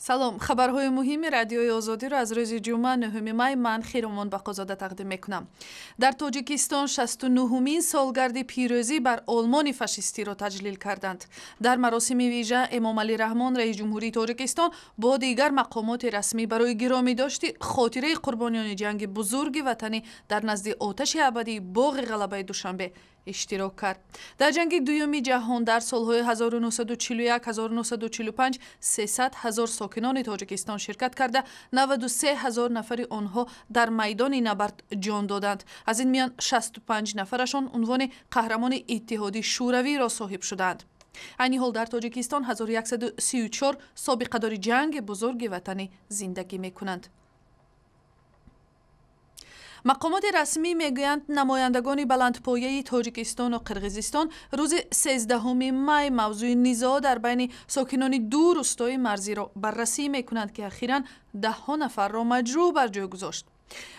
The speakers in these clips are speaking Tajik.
салом, хабарҳои муҳими радиои озодиро аз рӯзи ҷумъа 9 май ман Хиромон Бақозода тақдим мекунам. Дар Тоҷикистон 69-мин солгарди пирӯзӣ бар олмони фашистиро таҷлил карданд. Дар маросими вижа Эмомалӣ Раҳмон раиси ҷумҳурии Тоҷикистон бо дигар мақомоти расмӣ барои гиромидошти хотираи қурбониёни ҷанги бузурги ватанӣ дар назди оташи абадии боғи ғалабаи Душанбе иштирок кард. Дар ҷанги дуюми ҷаҳон дар солҳои 1941-1945 300 000 сокинони Тоҷикистон ширкат карда 93 000 нафари онҳо дар майдони набард ҷон доданд. Аз ин миён 65 нафарашон унвони қаҳрамони Иттиҳоди Шӯравиро соҳиб шуданд. айни ҳол дар Тоҷикистон 1134 собиқадори ҷанги бузурги ватанӣ зиндагӣ мекунанд. мақомоти расмӣ мегӯянд намояндагони баландпояи Тоҷикистону Қирғизистон рӯзи 13 май мавзӯи низоъ дар байни сокинони ду рӯстои марзиро баррасӣ мекунанд, ки ахиран даҳҳо нафарро маҷрӯҳ бар ҷой гузошт.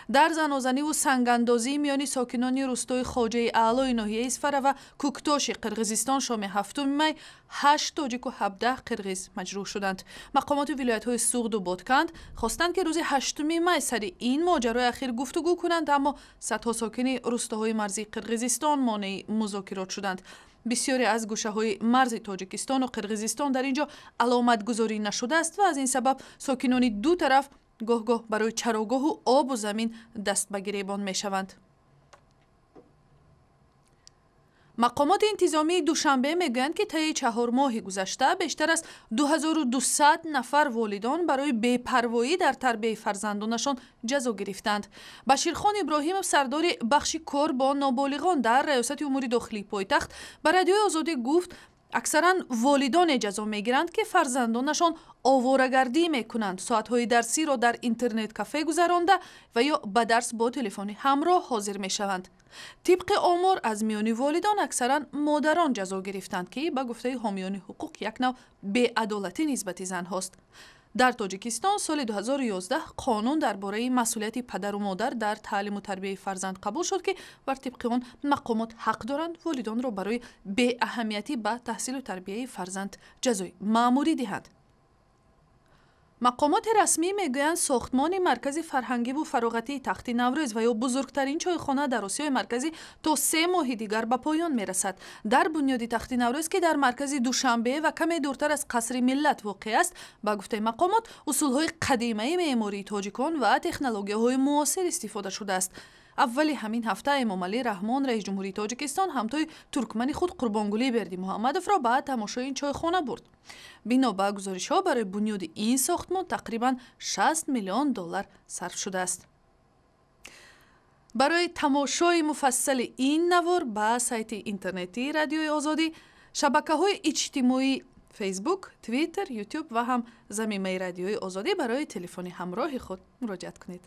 дар занозаниву сангандозии миёни сокинони рӯстои хоҷаи аълои ноҳияи Исфара ва Куктоши Қирғизистон шоми 7 май 8 тоҷику 17 қирғиз маҷрӯҳ шуданд. мақомоти вилоятҳои Суғду Бодканд хостанд, ки рӯзи 8 май сари ин моҷарои ахир гуфтугӯ кунанд, аммо садҳо сокини рӯстаҳои марзии Қирғизистон монеи музокирот шуданд. бисёре аз гӯшаҳои марзи Тоҷикистону Қирғизистон дар ин ҷо аломатгузорӣ нашудааст ва аз ин сабаб сокинони ду тараф гоҳ-гоҳ барои чарогоҳу обу замин даст ба гиребон мешаванд. мақомоти интизомии Душанбе мегӯянд, ки таи 4 моҳи гузашта бештар аз 2200 нафар волидон барои бепарвоӣ дар тарбияи фарзандонашон ҷазо гирифтанд. Баширхон Иброҳимов, сардори бахши кор бо ноболиғон дар раёсати умури дохилии пойтахт, ба радиои Озодӣ гуфт, аксаран волидоне ҷазо мегиранд, ки фарзандонашон оварагардӣ мекунанд, соатҳои дарсиро дар интернет-кафе гузаронда ва ё ба дарс бо телефони ҳамроҳ ҳозир мешаванд. тибқи омор аз миёни волидон аксаран модарон ҷазо гирифтанд, ки ба гуфтаи ҳомиёни ҳуқуқ як нав беадолатӣ нисбати занҳост. дар Тоҷикистон соли 2011 қонун дар бораи масъулияти падару модар дар таълиму тарбияи фарзанд қабул шуд, ки бар тибқи он мақомот ҳақ доранд волидонро барои беаҳамиятӣ ба таҳсилу тарбияи фарзанд ҷазои маъмурӣ диҳанд. мақомоти расмӣ мегӯянд Сохтмони маркази фарҳангиву фароғатии Тахти Наврӯз ва ё бузургтарин чойхона дар Осиёи марказӣ то 3 моҳи дигар ба поён мерасад. дар бунёди Тахти Наврӯз, ки дар маркази Душанбе ва каме дуртар аз қасри миллат воқеъ аст, ба гуфтаи мақомот усулҳои қадимаи меъмории тоҷикон ва технологияҳои муосир истифода шудааст. аввали ҳамин ҳафта Эмомалӣ Раҳмон раиси ҷумҳурии Тоҷикистон ҳамтои туркмани худ Қурбонгулӣ Бердимуҳаммадовро ба тамошои ин чойхона бурд. бино ба гузоришҳо барои бунёди ин сохтмон тақрибан $60 миллион сарф шудааст. барои тамошои муфассали ин навор ба сайти интернетии радиои Озодӣ, шабакаҳои иҷтимоии Facebook, Twitter, YouTube ва ҳам замимаи радиои Озодӣ барои телефони ҳамроҳи худ муроҷиат кунед.